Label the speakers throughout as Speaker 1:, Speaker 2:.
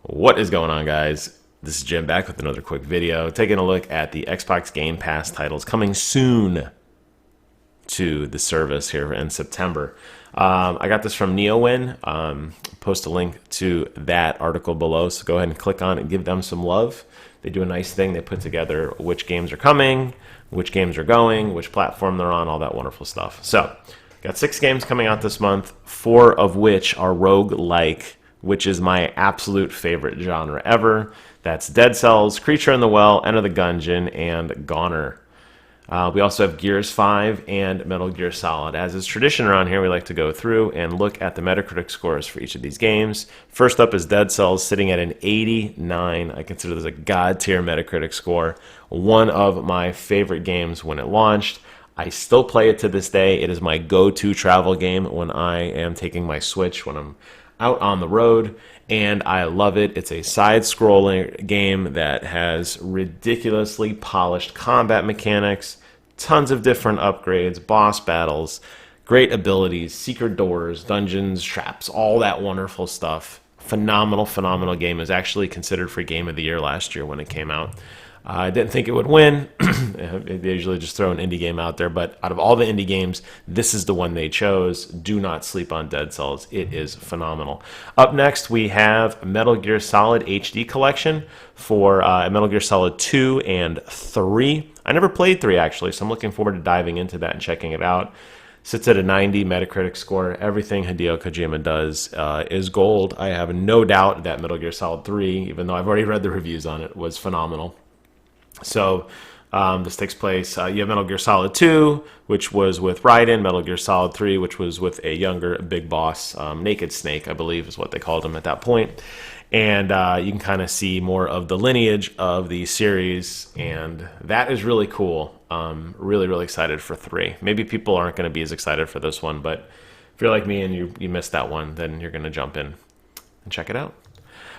Speaker 1: What is going on, guys? This is Jim back with another quick video, taking a look at the Xbox Game Pass titles coming soon to the service here in September. I got this from NeoWin. Post a link to that article below, so go ahead and click on it and give them some love. They do a nice thing. They put together which games are coming, which games are going, which platform they're on, all that wonderful stuff. So, got 6 games coming out this month, 4 of which are roguelike, which is my absolute favorite genre ever. That's Dead Cells, Creature in the Well, Enter the Gungeon, and Gonner. We also have Gears 5 and Metal Gear Solid. As is tradition around here, we like to go through and look at the Metacritic scores for each of these games. First up is Dead Cells, sitting at an 89. I consider this a god-tier Metacritic score. One of my favorite games when it launched. I still play it to this day. It is my go-to travel game when I am taking my Switch, when I'm out on the road, and I love it. It's a side-scrolling game that has ridiculously polished combat mechanics, tons of different upgrades, boss battles, great abilities, secret doors, dungeons, traps, all that wonderful stuff. Phenomenal, phenomenal game. It was actually considered for Game of the Year last year when it came out. I didn't think it would win. They usually just throw an indie game out there, but out of all the indie games, this is the one they chose. Do not sleep on Dead Cells. It is phenomenal. Up next, we have Metal Gear Solid HD Collection for Metal Gear Solid 2 and 3. I never played 3, actually, so I'm looking forward to diving into that and checking it out. Sits at a 90 Metacritic score. Everything Hideo Kojima does is gold. I have no doubt that Metal Gear Solid 3, even though I've already read the reviews on it, was phenomenal. So this takes place, you have Metal Gear Solid 2, which was with Raiden, Metal Gear Solid 3, which was with a younger big boss, Naked Snake, I believe is what they called him at that point. And you can kind of see more of the lineage of the series, and that is really cool. Really, really excited for 3. Maybe people aren't going to be as excited for this one, but if you're like me and you missed that one, then you're going to jump in and check it out.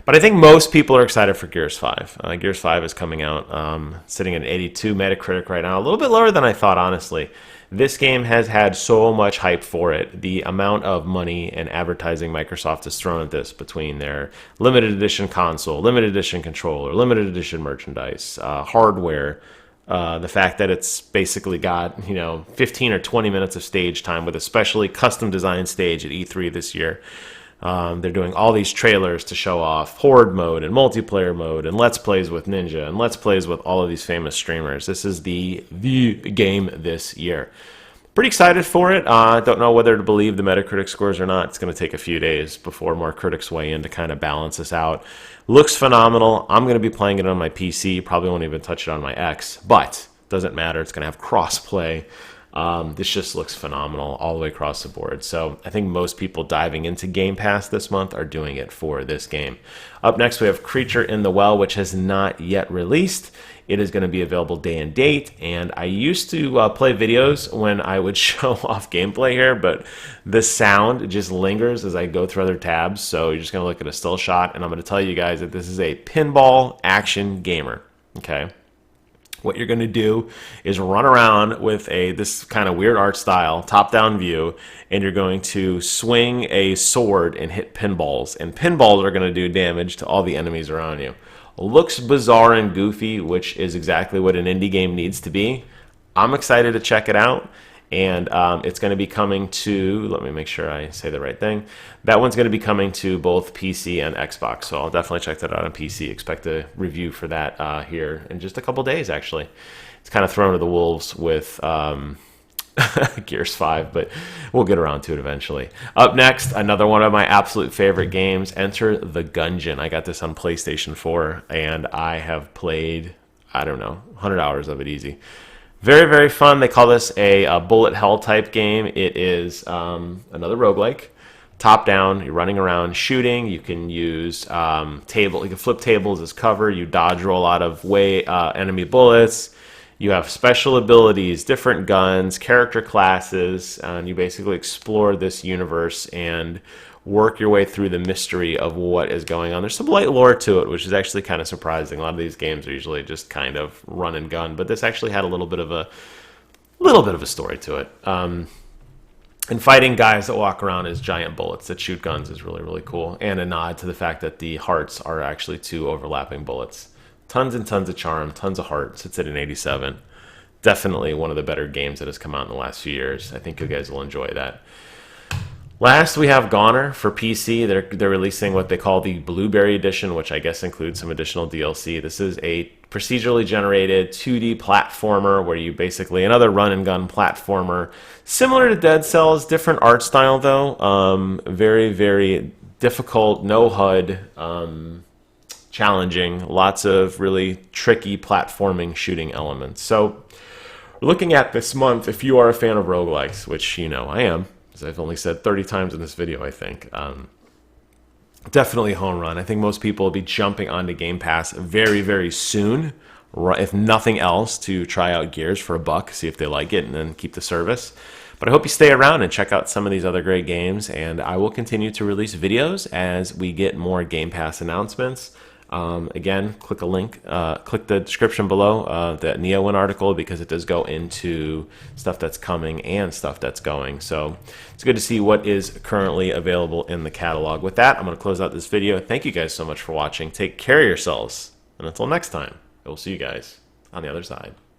Speaker 1: But I think most people are excited for Gears 5. Gears 5 is coming out, sitting at 82 Metacritic right now. A little bit lower than I thought, honestly. This game has had so much hype for it. The amount of money and advertising Microsoft has thrown at this between their limited edition console, limited edition controller, limited edition merchandise, hardware, the fact that it's basically got 15 or 20 minutes of stage time with a specially custom designed stage at E3 this year. They're doing all these trailers to show off Horde mode and multiplayer mode and Let's Plays with Ninja and Let's Plays with all of these famous streamers. This is the game this year. Pretty excited for it. Don't know whether to believe the Metacritic scores or not. It's going to take a few days before more critics weigh in to kind of balance this out. Looks phenomenal. I'm going to be playing it on my PC. Probably won't even touch it on my X, but doesn't matter. It's going to have cross-play. This just looks phenomenal all the way across the board. So I think most people diving into Game Pass this month are doing it for this game. Up next, we have Creature in the Well, which has not yet released. It is going to be available day and date, and I used to play videos when I would show off gameplay here, but the sound just lingers as I go through other tabs, so you're just going to look at a still shot, and I'm going to tell you guys that this is a pinball action gamer, okay? What you're going to do is run around with this kind of weird art style, top-down view, and you're going to swing a sword and hit pinballs. And pinballs are going to do damage to all the enemies around you. Looks bizarre and goofy, which is exactly what an indie game needs to be. I'm excited to check it out. And it's going to be coming to, let me make sure I say the right thing. That one's going to be coming to both PC and Xbox, so I'll definitely check that out on PC. Expect a review for that here in just a couple days, actually. It's kind of thrown to the wolves with Gears 5, but we'll get around to it eventually. Up next, another one of my absolute favorite games, Enter the Gungeon. I got this on PlayStation 4, and I have played, I don't know, 100 hours of it easy. Very, very fun. They call this a bullet hell type game. It is another roguelike. Top down, you're running around shooting. You can use you can flip tables as cover. You dodge roll out of enemy bullets. You have special abilities, different guns, character classes, and you basically explore this universe and work your way through the mystery of what is going on. There's some light lore to it, which is actually kind of surprising. A lot of these games are usually just kind of run and gun, but this actually had a little bit of a story to it. And fighting guys that walk around as giant bullets that shoot guns is really, really cool. And a nod to the fact that the hearts are actually 2 overlapping bullets. Tons and tons of charm, tons of heart. Sits at an 87. Definitely one of the better games that has come out in the last few years. I think you guys will enjoy that. Last, we have Gonner for PC. They're releasing what they call the Blüeberry edition, which I guess includes some additional DLC. This is a procedurally generated 2D platformer where you basically, another run and gun platformer, similar to Dead Cells, different art style though. Very, very difficult, no HUD, challenging, lots of really tricky platforming shooting elements. So looking at this month, if you are a fan of roguelikes, which you know I am, I've only said 30 times in this video, I think. Definitely home run. I think most people will be jumping onto Game Pass very, very soon, if nothing else, to try out Gears for $1, see if they like it, and then keep the service. But I hope you stay around and check out some of these other great games, and I will continue to release videos as we get more Game Pass announcements. Again, click a link, click the description below, the NeoWin article, because it does go into stuff that's coming and stuff that's going. So it's good to see what is currently available in the catalog. With that, I'm going to close out this video. Thank you guys so much for watching. Take care of yourselves. And until next time, I will see you guys on the other side.